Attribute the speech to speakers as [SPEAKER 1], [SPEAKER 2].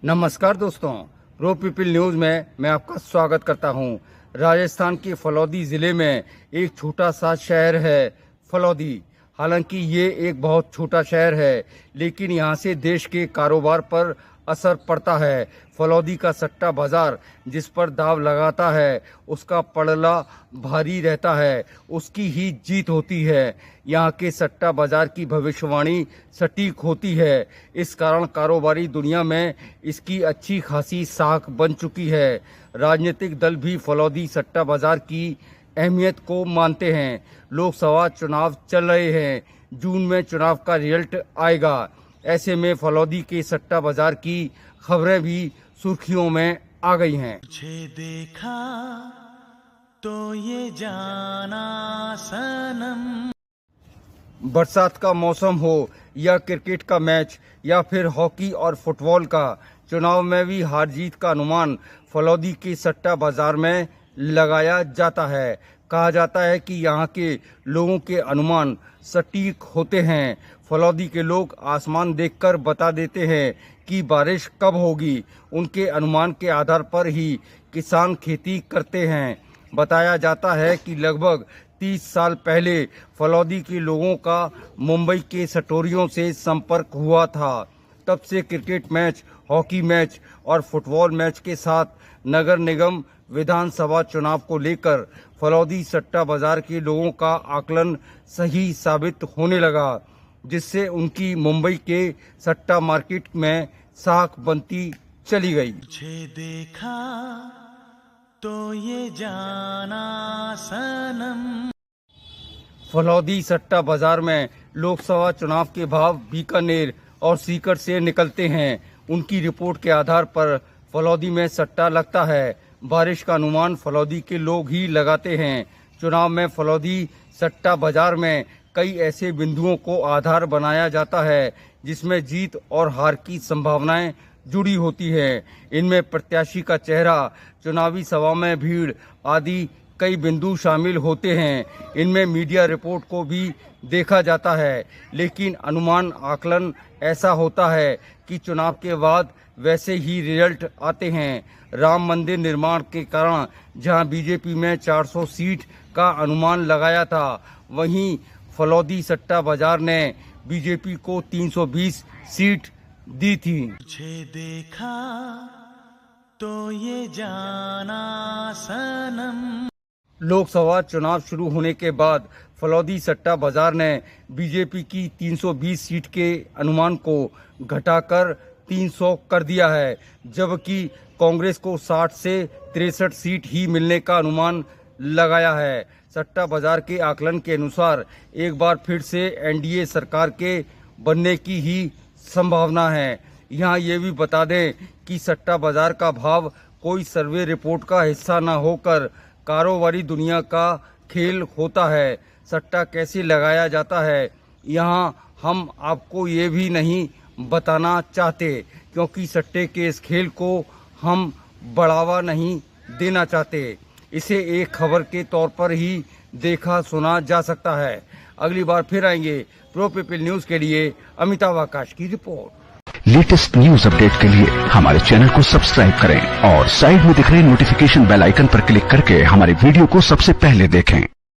[SPEAKER 1] नमस्कार दोस्तों, pro people news में मैं आपका स्वागत करता हूं। राजस्थान के फलौदी ज़िले में एक छोटा सा शहर है फलौदी। हालांकि ये एक बहुत छोटा शहर है, लेकिन यहाँ से देश के कारोबार पर असर पड़ता है। फलौदी का सट्टा बाज़ार जिस पर दाव लगाता है उसका पड़ला भारी रहता है, उसकी ही जीत होती है। यहाँ के सट्टा बाज़ार की भविष्यवाणी सटीक होती है। इस कारण कारोबारी दुनिया में इसकी अच्छी खासी साख बन चुकी है। राजनीतिक दल भी फलौदी सट्टा बाज़ार की अहमियत को मानते हैं। लोकसभा चुनाव चल रहे हैं, जून में चुनाव का रिजल्ट आएगा। ऐसे में फलौदी के सट्टा बाज़ार की खबरें भी सुर्खियों में आ गई हैं।
[SPEAKER 2] तुझे देखा तो ये जाना सनम।
[SPEAKER 1] बरसात का मौसम हो या क्रिकेट का मैच या फिर हॉकी और फुटबॉल का, चुनाव में भी हार जीत का अनुमान फलौदी के सट्टा बाज़ार में लगाया जाता है। कहा जाता है कि यहाँ के लोगों के अनुमान सटीक होते हैं। फलौदी के लोग आसमान देखकर बता देते हैं कि बारिश कब होगी। उनके अनुमान के आधार पर ही किसान खेती करते हैं। बताया जाता है कि लगभग 30 साल पहले फलौदी के लोगों का मुंबई के सटोरियों से संपर्क हुआ था। तब से क्रिकेट मैच, हॉकी मैच और फुटबॉल मैच के साथ नगर निगम विधानसभा चुनाव को लेकर फलौदी सट्टा बाज़ार के लोगों का आकलन सही साबित होने लगा, जिससे उनकी मुंबई के सट्टा मार्केट में साख बनती चली गई।
[SPEAKER 2] तुझे देखा तो ये जाना सनम।
[SPEAKER 1] फलौदी सट्टा बाज़ार में लोकसभा चुनाव के भाव बीकानेर और सीकर से निकलते हैं। उनकी रिपोर्ट के आधार पर फलौदी में सट्टा लगता है। बारिश का अनुमान फलौदी के लोग ही लगाते हैं। चुनाव में फलौदी सट्टा बाज़ार में कई ऐसे बिंदुओं को आधार बनाया जाता है जिसमें जीत और हार की संभावनाएं जुड़ी होती है। इनमें प्रत्याशी का चेहरा, चुनावी सभा में भीड़ आदि कई बिंदु शामिल होते हैं। इनमें मीडिया रिपोर्ट को भी देखा जाता है, लेकिन अनुमान आकलन ऐसा होता है कि चुनाव के बाद वैसे ही रिजल्ट आते हैं। राम मंदिर निर्माण के कारण जहां बीजेपी में 400 सीट का अनुमान लगाया था, वहीं फलौदी सट्टा बाज़ार ने बीजेपी को 320 सीट दी थी।
[SPEAKER 2] तुझे देखा तो ये जाना सनम।
[SPEAKER 1] लोकसभा चुनाव शुरू होने के बाद फलौदी सट्टा बाज़ार ने बीजेपी की 320 सीट के अनुमान को घटाकर 300 कर दिया है, जबकि कांग्रेस को 60 से 63 सीट ही मिलने का अनुमान लगाया है। सट्टा बाज़ार के आकलन के अनुसार एक बार फिर से एनडीए सरकार के बनने की ही संभावना है। यहाँ ये भी बता दें कि सट्टा बाज़ार का भाव कोई सर्वे रिपोर्ट का हिस्सा न होकर कारोबारी दुनिया का खेल होता है। सट्टा कैसे लगाया जाता है, यहाँ हम आपको ये भी नहीं बताना चाहते, क्योंकि सट्टे के इस खेल को हम बढ़ावा नहीं देना चाहते। इसे एक खबर के तौर पर ही देखा सुना जा सकता है। अगली बार फिर आएंगे प्रो पीपल न्यूज़ के लिए। अमिताभ आकाश की रिपोर्ट।
[SPEAKER 3] लेटेस्ट न्यूज अपडेट के लिए हमारे चैनल को सब्सक्राइब करें और साइड में दिख रहे नोटिफिकेशन बेल आइकन पर क्लिक करके हमारे वीडियो को सबसे पहले देखें।